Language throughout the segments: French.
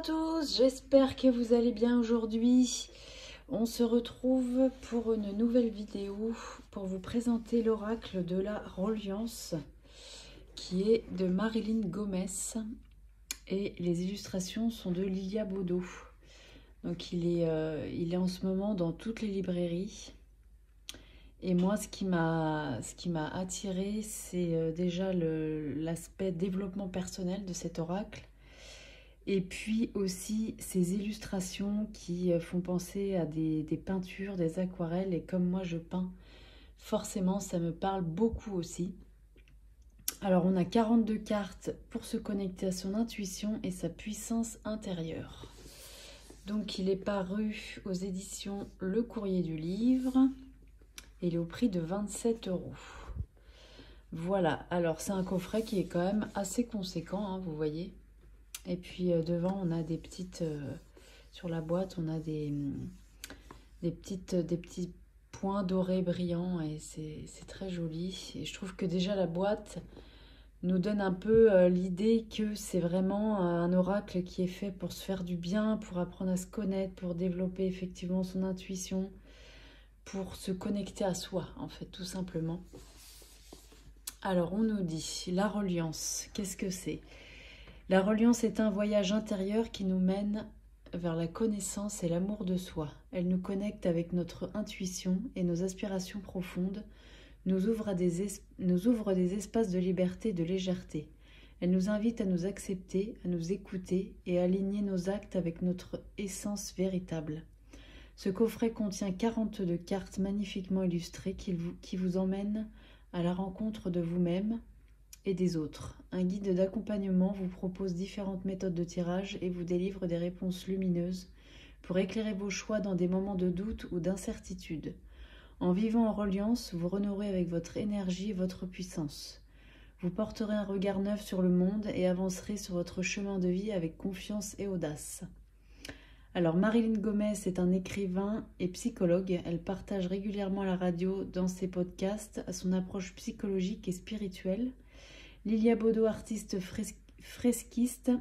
à tous, j'espère que vous allez bien aujourd'hui. On se retrouve pour une nouvelle vidéo pour vous présenter l'oracle de la reliance qui est de Marilyn Gomez et les illustrations sont de Lilia Bodo. Donc il est en ce moment dans toutes les librairies. Et moi, ce qui m'a attiré, c'est déjà l'aspect développement personnel de cet oracle. Et puis aussi ces illustrations qui font penser à des peintures, des aquarelles. Et comme moi je peins, forcément ça me parle beaucoup aussi. Alors on a 42 cartes pour se connecter à son intuition et sa puissance intérieure. Donc il est paru aux éditions Le Courrier du Livre. Et il est au prix de 27 €. Voilà, alors c'est un coffret qui est quand même assez conséquent, hein, vous voyez. Et puis devant, on a des petites... sur la boîte, on a des petits points dorés brillants et c'est très joli. Et je trouve que déjà la boîte nous donne un peu l'idée que c'est vraiment un oracle qui est fait pour se faire du bien, pour apprendre à se connaître, pour développer effectivement son intuition, pour se connecter à soi, en fait, tout simplement. Alors, on nous dit, la reliance, qu'est-ce que c'est? La reliance est un voyage intérieur qui nous mène vers la connaissance et l'amour de soi. Elle nous connecte avec notre intuition et nos aspirations profondes, nous ouvre des espaces de liberté et de légèreté. Elle nous invite à nous accepter, à nous écouter et à aligner nos actes avec notre essence véritable. Ce coffret contient 42 cartes magnifiquement illustrées qui vous emmènent à la rencontre de vous-même et des autres. Un guide d'accompagnement vous propose différentes méthodes de tirage et vous délivre des réponses lumineuses pour éclairer vos choix dans des moments de doute ou d'incertitude. En vivant en reliance, vous renouerez avec votre énergie et votre puissance. Vous porterez un regard neuf sur le monde et avancerez sur votre chemin de vie avec confiance et audace. Alors, Marilyn Gomez est un écrivain et psychologue. Elle partage régulièrement à la radio dans ses podcasts à son approche psychologique et spirituelle. Lilia Bodo, artiste fresquiste,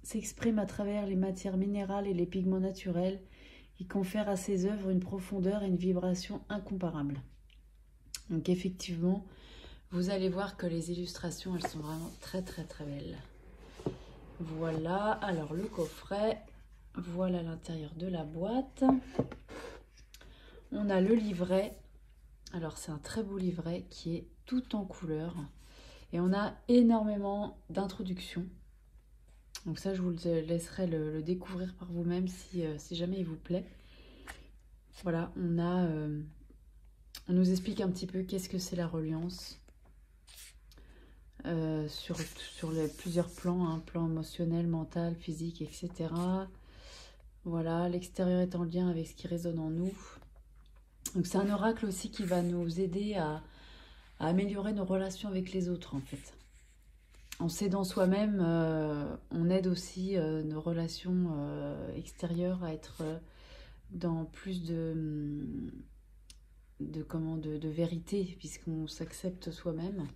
s'exprime à travers les matières minérales et les pigments naturels qui confèrent à ses œuvres une profondeur et une vibration incomparables. Donc effectivement, vous allez voir que les illustrations, elles sont vraiment très très très belles. Voilà, alors le coffret... Voilà l'intérieur de la boîte. On a le livret. Alors c'est un très beau livret qui est tout en couleur. Et on a énormément d'introductions. Donc ça je vous laisserai le découvrir par vous-même si jamais il vous plaît. Voilà, on nous explique un petit peu qu'est-ce que c'est la reliance. Sur plusieurs plans, hein, plan émotionnel, mental, physique, etc. Voilà, l'extérieur est en lien avec ce qui résonne en nous. Donc c'est un oracle aussi qui va nous aider à améliorer nos relations avec les autres en fait. En s'aidant soi-même, on aide aussi nos relations extérieures à être dans plus de vérité, puisqu'on s'accepte soi-même.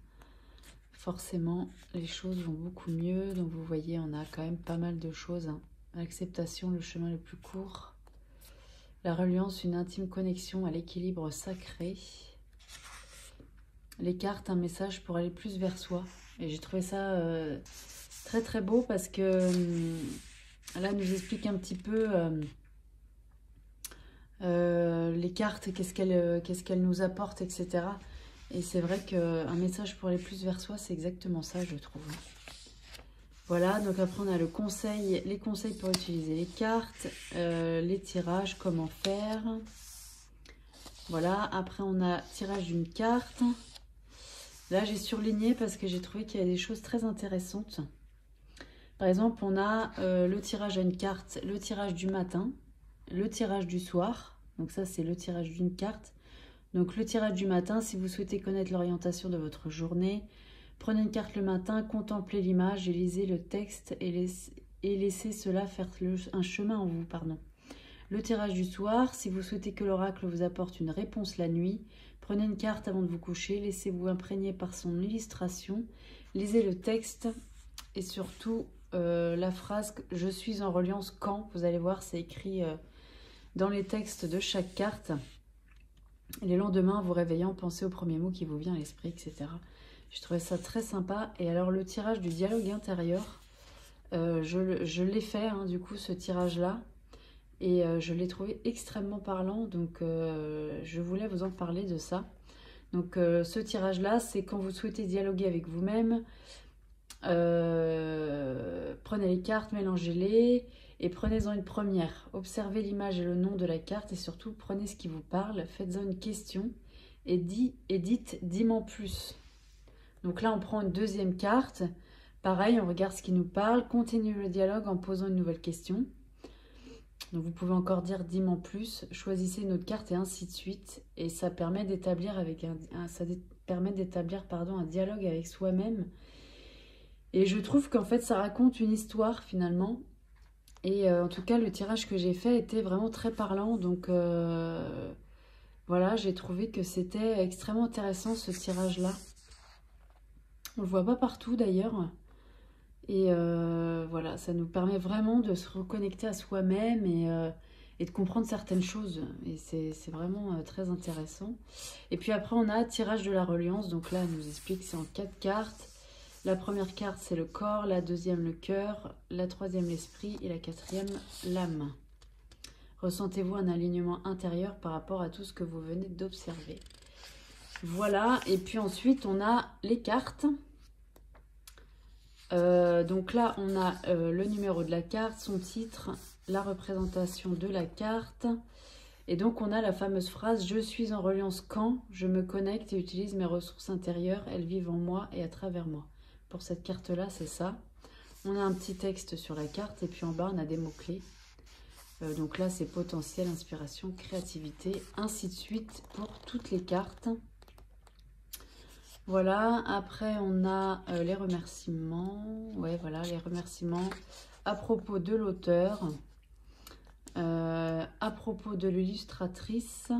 Forcément, les choses vont beaucoup mieux. Donc vous voyez, on a quand même pas mal de choses, hein. L'acceptation, le chemin le plus court. La reliance, une intime connexion à l'équilibre sacré. Les cartes, un message pour aller plus vers soi. Et j'ai trouvé ça très très beau parce que là, elle nous explique un petit peu les cartes, qu'est-ce qu'elles nous apportent, etc. Et c'est vrai qu'un message pour aller plus vers soi, c'est exactement ça, je trouve. Voilà, donc après on a les conseils pour utiliser les cartes, les tirages, comment faire. Voilà, après on a tirage d'une carte. Là j'ai surligné parce que j'ai trouvé qu'il y a des choses très intéressantes. Par exemple, on a le tirage à une carte, le tirage du matin, le tirage du soir. Donc ça c'est le tirage d'une carte. Donc le tirage du matin, si vous souhaitez connaître l'orientation de votre journée, prenez une carte le matin, contemplez l'image et lisez le texte et laissez cela faire un chemin en vous. Le tirage du soir, si vous souhaitez que l'oracle vous apporte une réponse la nuit, prenez une carte avant de vous coucher, laissez-vous imprégner par son illustration, lisez le texte et surtout la phrase « Je suis en reliance quand », vous allez voir, c'est écrit dans les textes de chaque carte. Et les lendemains, vous réveillant, pensez au premier mot qui vous vient à l'esprit, etc. Je trouvais ça très sympa. Et alors, le tirage du dialogue intérieur, je l'ai fait, hein, du coup, ce tirage-là. Et je l'ai trouvé extrêmement parlant, donc je voulais vous en parler de ça. Donc ce tirage-là, c'est quand vous souhaitez dialoguer avec vous-même, prenez les cartes, mélangez-les et prenez-en une première. Observez l'image et le nom de la carte et surtout prenez ce qui vous parle, faites-en une question et dites « dis-m'en plus ». Donc là, on prend une deuxième carte. Pareil, on regarde ce qui nous parle, continue le dialogue en posant une nouvelle question. Donc vous pouvez encore dire « dis-m'en plus », choisissez une autre carte et ainsi de suite. Et ça permet d'établir un dialogue avec soi-même. Et je trouve qu'en fait ça raconte une histoire finalement. Et en tout cas le tirage que j'ai fait était vraiment très parlant. Donc voilà, j'ai trouvé que c'était extrêmement intéressant ce tirage-là. On ne le voit pas partout d'ailleurs. Et voilà, ça nous permet vraiment de se reconnecter à soi-même et de comprendre certaines choses. Et c'est vraiment très intéressant. Et puis après, on a tirage de la reliance. Donc là, elle nous explique que c'est en 4 cartes. La première carte, c'est le corps. La deuxième, le cœur. La troisième, l'esprit. Et la quatrième, l'âme. Ressentez-vous un alignement intérieur par rapport à tout ce que vous venez d'observer. Voilà. Et puis ensuite, on a les cartes. Donc là, on a le numéro de la carte, son titre, la représentation de la carte. Et donc, on a la fameuse phrase « Je suis en reliance quand je me connecte et utilise mes ressources intérieures, elles vivent en moi et à travers moi ». Pour cette carte-là, c'est ça. On a un petit texte sur la carte et puis en bas, on a des mots-clés. Donc là, c'est potentiel, inspiration, créativité, ainsi de suite pour toutes les cartes. Voilà, après on a les remerciements. Ouais, voilà, les remerciements à propos de l'auteur, à propos de l'illustratrice.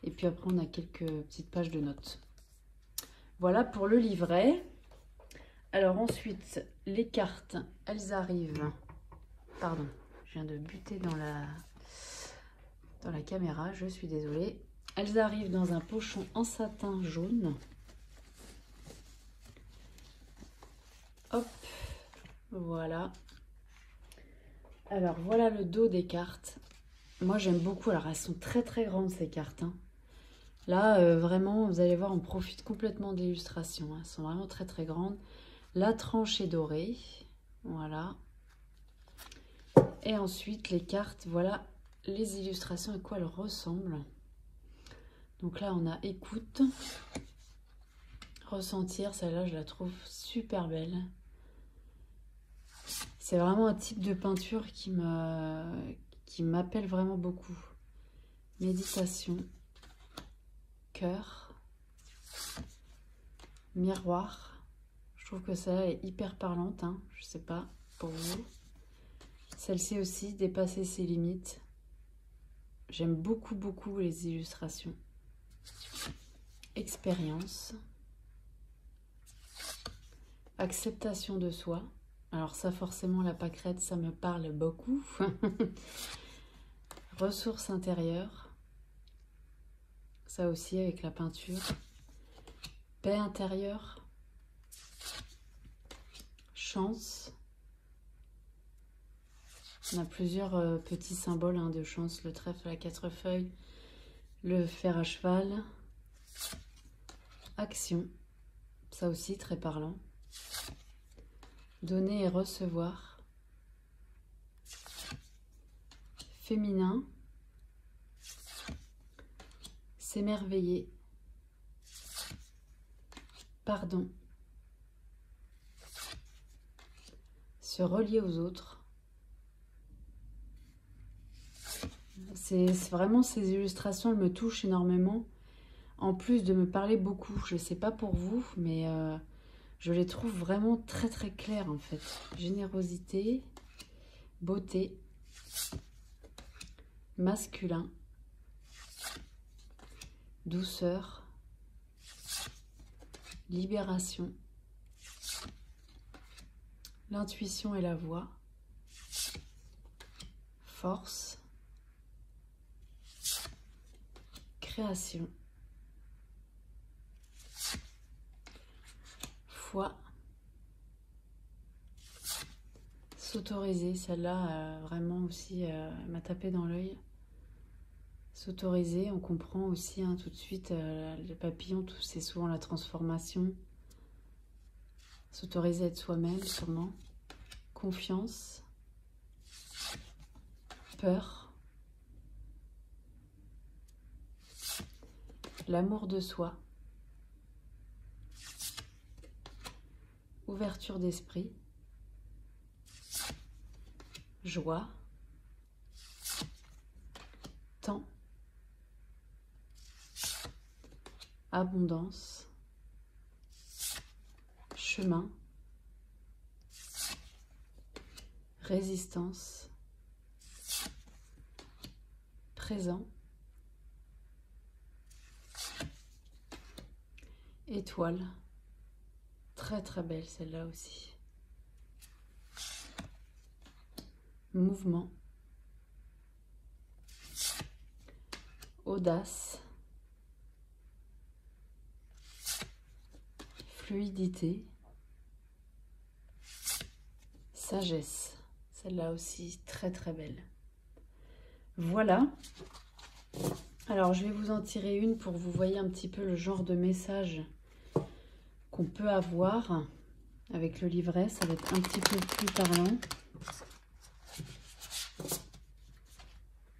Et puis après, on a quelques petites pages de notes. Voilà pour le livret. Alors ensuite, les cartes, elles arrivent. Pardon, je viens de buter dans la caméra, je suis désolée. Elles arrivent dans un pochon en satin jaune. Hop, voilà. Alors, voilà le dos des cartes. Moi, j'aime beaucoup. Alors, elles sont très, très grandes, ces cartes. Hein. Là, vraiment, vous allez voir, on profite complètement de l'illustration. Hein. Elles sont vraiment très, très grandes. La tranche est dorée. Voilà. Et ensuite, les cartes, voilà les illustrations, à quoi elles ressemblent. Donc là, on a écoute. Ressentir, celle-là, je la trouve super belle. C'est vraiment un type de peinture qui m'appelle vraiment beaucoup. Méditation, cœur, miroir. Je trouve que ça est hyper parlante, hein. Je sais pas pour vous. Celle-ci aussi, dépasser ses limites. J'aime beaucoup, beaucoup les illustrations. Expérience. Acceptation de soi. Alors ça, forcément, la pâquerette, ça me parle beaucoup. Ressources intérieures. Ça aussi, avec la peinture. Paix intérieure. Chance. On a plusieurs petits symboles hein, de chance. Le trèfle à 4 feuilles. Le fer à cheval. Action. Ça aussi, très parlant. Donner et recevoir. Féminin. S'émerveiller. Pardon. Se relier aux autres. C'est vraiment ces illustrations, elles me touchent énormément. En plus de me parler beaucoup. Je ne sais pas pour vous, mais je les trouve vraiment très très claires en fait. Générosité, beauté, masculin, douceur, libération, l'intuition et la voix, force, création, foi, s'autoriser, celle-là vraiment aussi m'a tapé dans l'œil. S'autoriser, on comprend aussi hein, tout de suite le papillon, c'est souvent la transformation. S'autoriser à être soi-même, sûrement. Confiance, peur, l'amour de soi, ouverture d'esprit, joie, temps, abondance, chemin, résistance, présent, étoile, très très belle celle-là aussi, mouvement, audace, fluidité, sagesse, celle-là aussi très très belle. Voilà, alors je vais vous en tirer une pour que vous voyez un petit peu le genre de message qu'on peut avoir avec le livret, ça va être un petit peu plus parlant.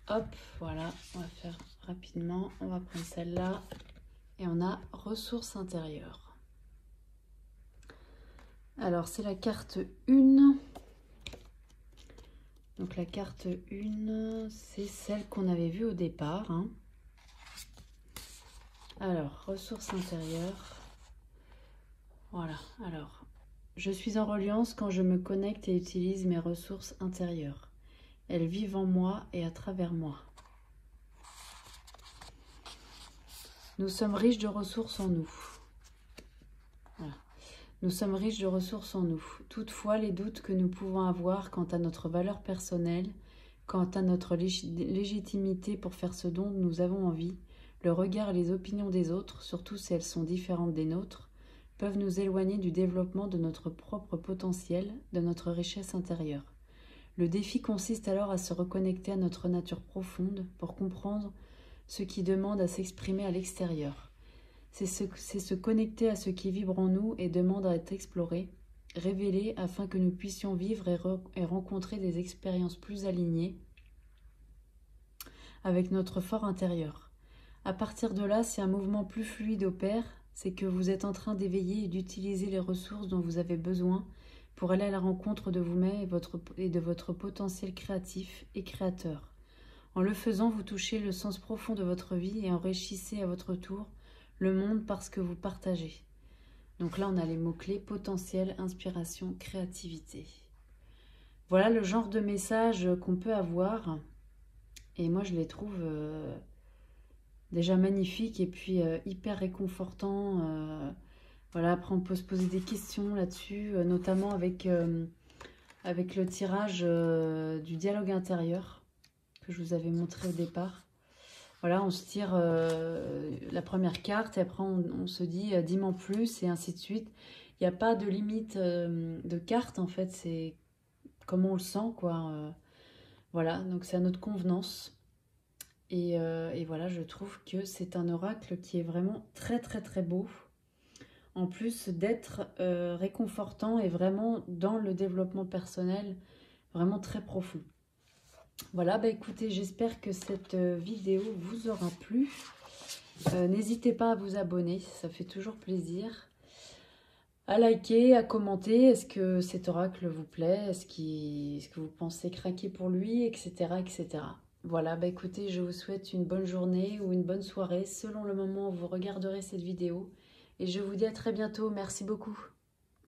Hop, voilà, on va faire rapidement, on va prendre celle-là et on a ressources intérieures. Alors c'est la carte 1. Donc la carte 1, c'est celle qu'on avait vue au départ. Hein. Alors, ressources intérieures. Voilà, alors, je suis en reliance quand je me connecte et utilise mes ressources intérieures. Elles vivent en moi et à travers moi. Nous sommes riches de ressources en nous. Voilà. Nous sommes riches de ressources en nous. Toutefois, les doutes que nous pouvons avoir quant à notre valeur personnelle, quant à notre légitimité pour faire ce dont nous avons envie, le regard et les opinions des autres, surtout si elles sont différentes des nôtres, peuvent nous éloigner du développement de notre propre potentiel, de notre richesse intérieure. Le défi consiste alors à se reconnecter à notre nature profonde pour comprendre ce qui demande à s'exprimer à l'extérieur. C'est se connecter à ce qui vibre en nous et demande à être exploré, révélé afin que nous puissions vivre et rencontrer des expériences plus alignées avec notre fort intérieur. À partir de là, si un mouvement plus fluide opère, c'est que vous êtes en train d'éveiller et d'utiliser les ressources dont vous avez besoin pour aller à la rencontre de vous-même et de votre potentiel créatif et créateur. En le faisant, vous touchez le sens profond de votre vie et enrichissez à votre tour le monde parce que vous partagez. Donc là, on a les mots-clés potentiel, inspiration, créativité. Voilà le genre de message qu'on peut avoir. Et moi, je les trouve déjà magnifiques et puis hyper réconfortants. Voilà, après, on peut se poser des questions là-dessus, notamment avec le tirage du dialogue intérieur que je vous avais montré au départ. Voilà, on se tire la première carte et après on se dit « dis-moi plus » et ainsi de suite. Il n'y a pas de limite de carte en fait, c'est comme on le sent quoi. Voilà, donc c'est à notre convenance. Et voilà, je trouve que c'est un oracle qui est vraiment très très très beau. En plus d'être réconfortant et vraiment dans le développement personnel, vraiment très profond. Voilà, bah écoutez, j'espère que cette vidéo vous aura plu. N'hésitez pas à vous abonner, ça fait toujours plaisir. À liker, à commenter, est-ce que cet oracle vous plaît, est-ce que vous pensez craquer pour lui, etc. etc. Voilà, bah écoutez, je vous souhaite une bonne journée ou une bonne soirée selon le moment où vous regarderez cette vidéo. Et je vous dis à très bientôt, merci beaucoup.